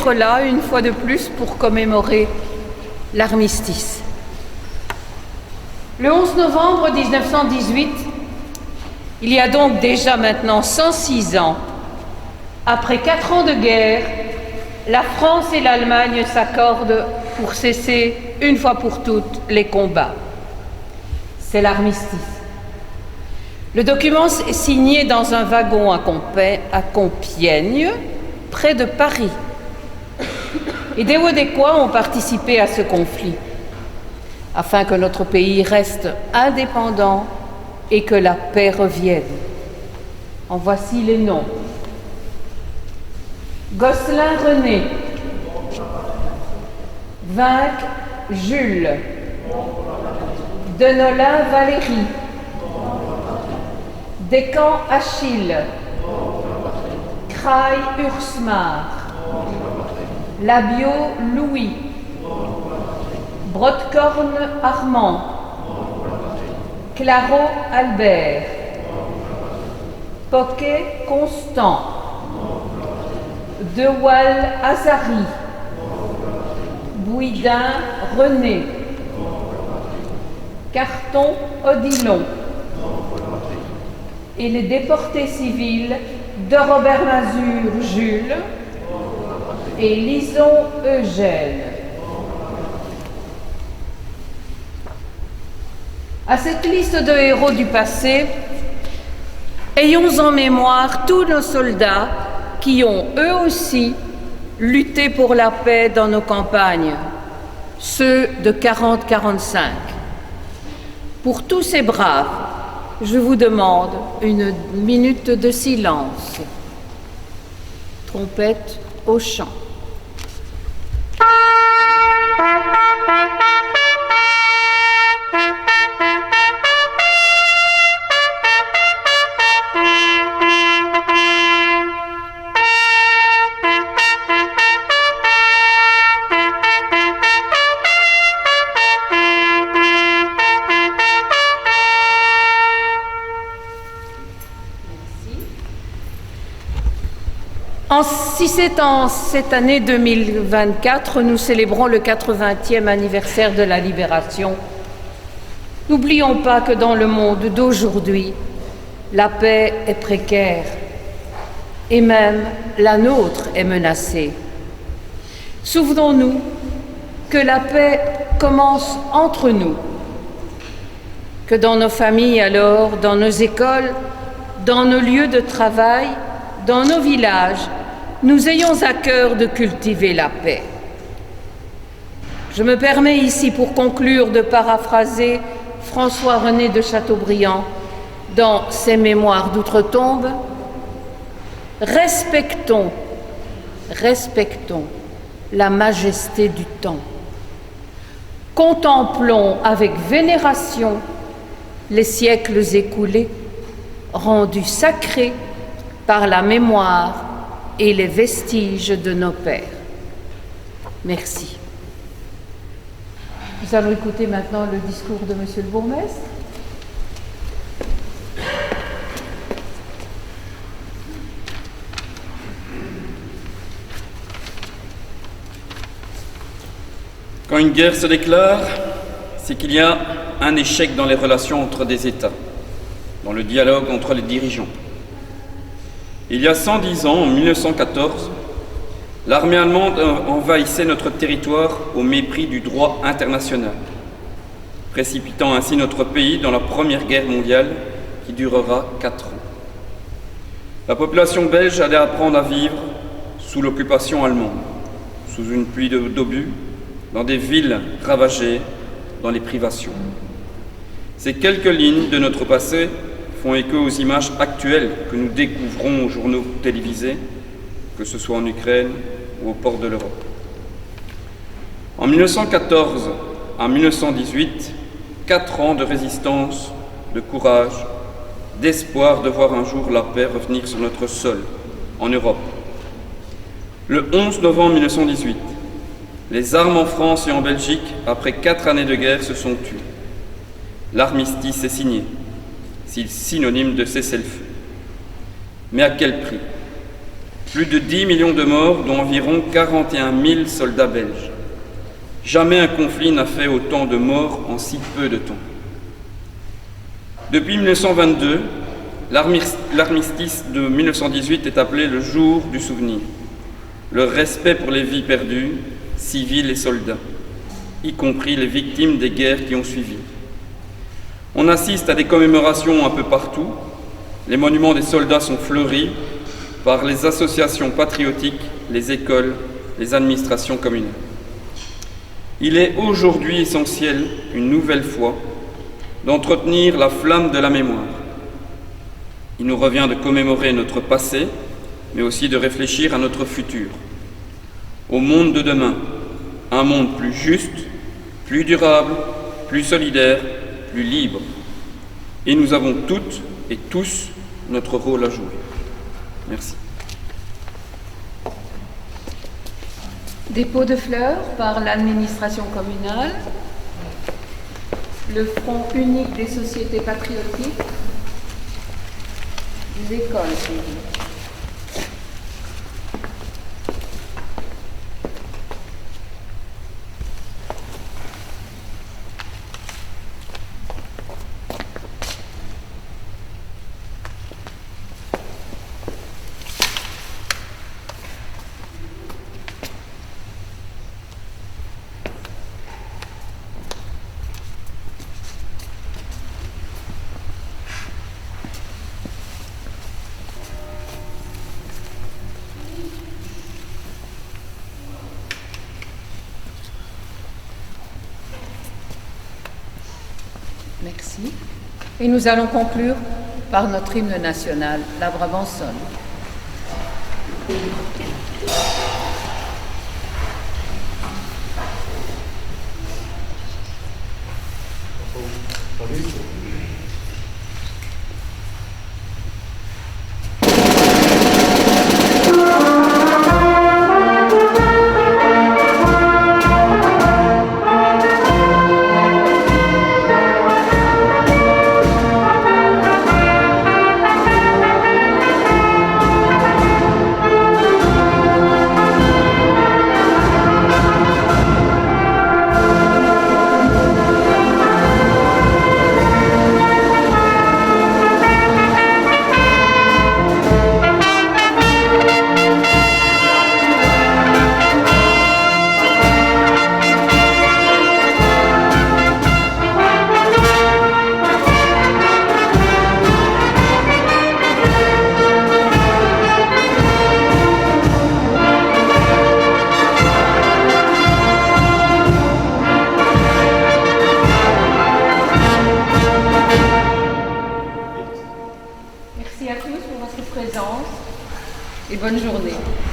d'être là une fois de plus pour commémorer l'armistice. Le 11 novembre 1918, il y a donc déjà maintenant 106 ans, après 4 ans de guerre, la France et l'Allemagne s'accordent pour cesser une fois pour toutes les combats. C'est l'armistice. Le document est signé dans un wagon à Compiègne, près de Paris. Et des Wadécois ont participé à ce conflit, afin que notre pays reste indépendant et que la paix revienne. En voici les noms. Gosselin René, Vinck Jules, Denolin Valérie, Descamps Achille, Craille Ursmar, Labiot Louis, Brodkorn Armand, Claro Albert, Poquet Constant, Dewal Azari, Bouidin René, Carton Odilon et les déportés civils de Robert Mazur Jules et Lison Eugène. À cette liste de héros du passé, ayons en mémoire tous nos soldats qui ont eux aussi lutté pour la paix dans nos campagnes, ceux de 40-45. Pour tous ces braves, je vous demande une minute de silence. Trompette au chant. Si c'est en cette année 2024, nous célébrons le 80e anniversaire de la Libération, n'oublions pas que dans le monde d'aujourd'hui, la paix est précaire et même la nôtre est menacée. Souvenons-nous que la paix commence entre nous, que dans nos familles alors, dans nos écoles, dans nos lieux de travail, dans nos villages, nous ayons à cœur de cultiver la paix. Je me permets ici, pour conclure, de paraphraser François-René de Chateaubriand dans ses Mémoires d'outre-tombe. Respectons la majesté du temps. Contemplons avec vénération les siècles écoulés, rendus sacrés par la mémoire et les vestiges de nos pères. Merci. Nous allons écouter maintenant le discours de Monsieur le bourgmestre. Quand une guerre se déclare, c'est qu'il y a un échec dans les relations entre des États, dans le dialogue entre les dirigeants. Il y a 110 ans, en 1914, l'armée allemande envahissait notre territoire au mépris du droit international, précipitant ainsi notre pays dans la Première Guerre mondiale qui durera 4 ans. La population belge allait apprendre à vivre sous l'occupation allemande, sous une pluie d'obus, dans des villes ravagées, dans les privations. Ces quelques lignes de notre passé font écho aux images actuelles que nous découvrons aux journaux télévisés, que ce soit en Ukraine ou au port de l'Europe. En 1914 à 1918, 4 ans de résistance, de courage, d'espoir de voir un jour la paix revenir sur notre sol, en Europe. Le 11 novembre 1918, les armes en France et en Belgique, après 4 années de guerre, se sont tues. L'armistice est signé, synonyme de cessez-le-feu. Mais à quel prix? Plus de 10 millions de morts, dont environ 41 000 soldats belges. Jamais un conflit n'a fait autant de morts en si peu de temps. Depuis 1922, l'armistice de 1918 est appelé le jour du souvenir. Le respect pour les vies perdues, civils et soldats, y compris les victimes des guerres qui ont suivi. On assiste à des commémorations un peu partout. Les monuments des soldats sont fleuris par les associations patriotiques, les écoles, les administrations communales. Il est aujourd'hui essentiel, une nouvelle fois, d'entretenir la flamme de la mémoire. Il nous revient de commémorer notre passé, mais aussi de réfléchir à notre futur, au monde de demain, un monde plus juste, plus durable, plus solidaire, plus libre. Et nous avons toutes et tous notre rôle à jouer. Merci. Dépôt de fleurs par l'administration communale, le Front unique des sociétés patriotiques, des écoles civiles. Merci. Et nous allons conclure par notre hymne national, la Brabançonne. Merci à tous pour votre présence et bonne journée.